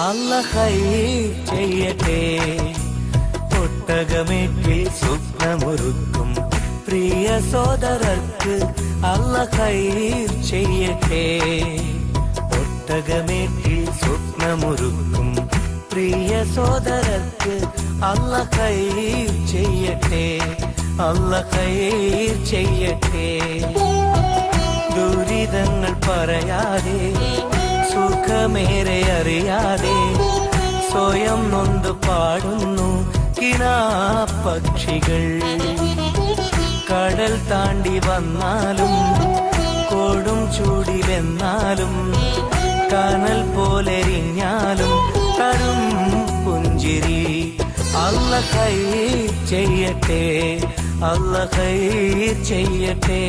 അല്ലാഹ് ഖൈർ ചെയ്യട്ടെ. ഒട്ടകമേറ്റിൽ സ്വപ്നമൊരുക്കും പ്രിയ സോദരർക്ക് അല്ലാഹ് ഖൈർ ചെയ്യട്ടെ. ഒട്ടകമേറ്റിൽ സ്വപ്നമൊരുക്കും പ്രിയ സോദരർക്ക് അല്ലാഹ് ഖൈർ ചെയ്യട്ടെ. അല്ലാഹ് ഖൈർ ചെയ്യട്ടെ. ദുരിതങ്ങൾ പറയാതെ സുഖമേറെ അറിയാതെ സ്വയം നൊന്ത് പാടുന്നു കിനാപ്പക്ഷികൾ. കടൽ താണ്ടി വന്നാലും കൊടും ചൂടിലെന്നാലും കനൽ പോലെരിഞ്ഞാലും തരും പുഞ്ചിരി. അല്ലാഹ് ഖൈർ ചെയ്യട്ടെ. അല്ലാഹ് ഖൈർ ചെയ്യട്ടെ.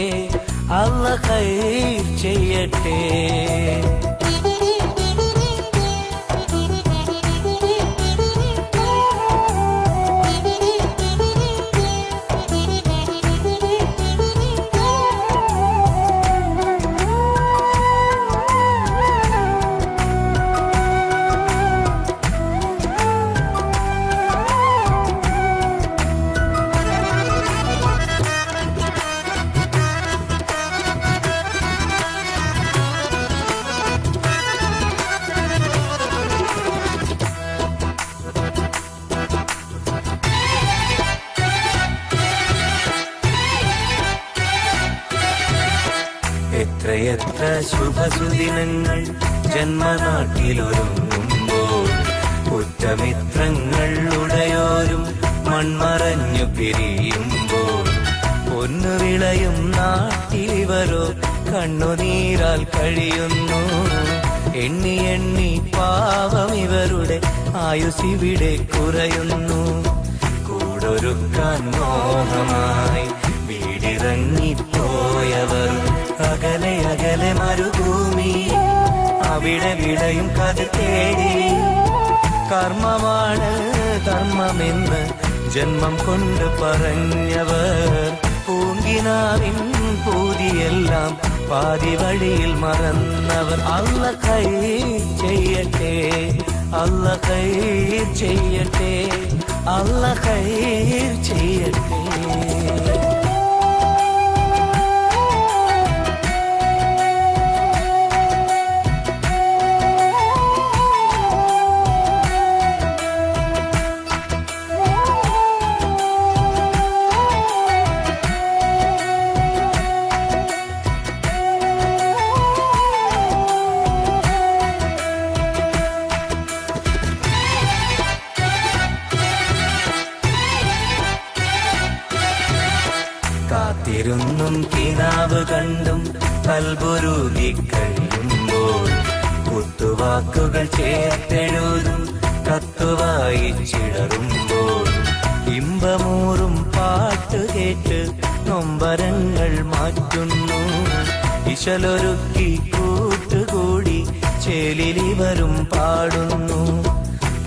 അല്ലാഹ് ഖൈർ ചെയ്യട്ടെ. എത്രയെത്ര ശുഭസുദിനങ്ങൾ ജന്മനാട്ടിലൊരുങ്ങുമ്പോൾ ഉറ്റമിത്രങ്ങൾ ഉടയോരും മൺമറഞ്ഞു പിരിയുമ്പോൾ പൊന്നു വിളയും നാട്ടിലിവരോ കണ്ണുനീരാൽ കഴിയുന്നു. എണ്ണി എണ്ണി പാവം ഇവരുടെ ആയുസിവിടെ കുറയുന്നു. കൂടൊരുക്കാൻ മോഹമായി വീടിറങ്ങിപ്പോയവർ അകലെ അകലെ മരുഭൂമി അവിടെ വിളയും കഥ തേടി. കർമ്മമാണ് ധർമ്മമെന്ന് ജന്മം കൊണ്ട് പറഞ്ഞവർ പൂങ്കിനാവിൻ പൂതിയെല്ലാം പാതി വഴിയിൽ മറന്നവർ. അല്ലാഹ് ഖൈർ ചെയ്യട്ടെ. അല്ലാഹ് ഖൈർ ചെയ്യട്ടെ. അല്ലാഹ് ഖൈർ ചെയ്യട്ടെ. കാത്തിരുന്നും കിനാവ് കണ്ടും കൽബുരുകി കഴിയുമ്പോൾ കുത്തുവാക്കുകൾ ചേർത്തെഴുതും കത്തുവായിച്ചിടറുമ്പോൾ ഇമ്പമൂറും പാട്ട് കേട്ട് നൊമ്പരങ്ങൾ മാറ്റുന്നു. ഇശലൊരുക്കി കൂട്ടുകൂടി ചേലിലിവരും പാടുന്നു.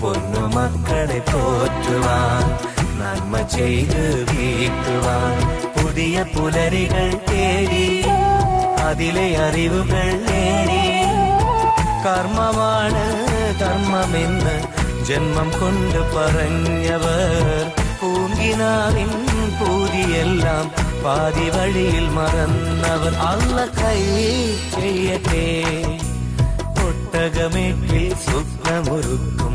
പൊന്നുമക്കളെ പോറ്റുവാൻ നന്മ ചെയ്ത് വീട്ടുവാൻ പുതിയ പുലരികൾ തേടി അതിലെ അറിവുകൾ നേടി. കർമ്മമാണ് ധർമ്മമെന്ന് ജന്മം കൊണ്ട് പറഞ്ഞവർ പൂങ്കിനാവിൻ പൂതിയെല്ലാം പാതി വഴിയിൽ മറന്നവർ. അല്ലാഹ് ഖൈർ ചെയ്യട്ടെ. ഒട്ടകമേറ്റിൽ സ്വപ്നമൊരുക്കും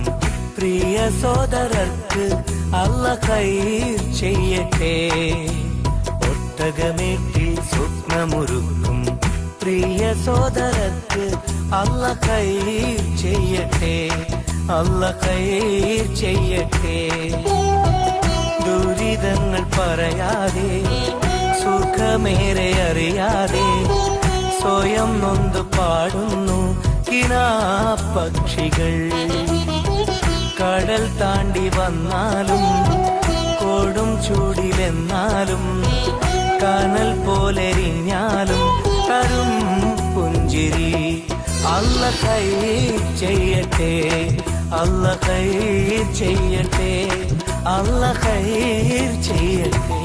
പ്രിയ സോദരർക്ക് അല്ലാഹ് ഖൈർ ചെയ്യട്ടെ. ഒട്ടകമേറ്റിൽ സ്വപ്നമൊരുക്കും പ്രിയ സോദരർക്ക് അല്ലാഹ് ഖൈർ ചെയ്യട്ടെ. അല്ലാഹ് ഖൈർ ചെയ്യട്ടെ. ദുരിതങ്ങൾ പറയാതെ സുഖമേറെ അറിയാതെ സ്വയം നൊന്ത് പാടുന്നു കിനാപ്പക്ഷികൾ. കടൽ താണ്ടി വന്നാലും കൊടും ചൂടിലെന്നാലും കനൽ പോലെരിഞ്ഞാലും തരും പുഞ്ചിരി. അല്ലാഹ് ഖൈർ ചെയ്യട്ടെ. അല്ലാഹ് ഖൈർ ചെയ്യട്ടെ. അല്ലാഹ് ഖൈർ ചെയ്യട്ടെ.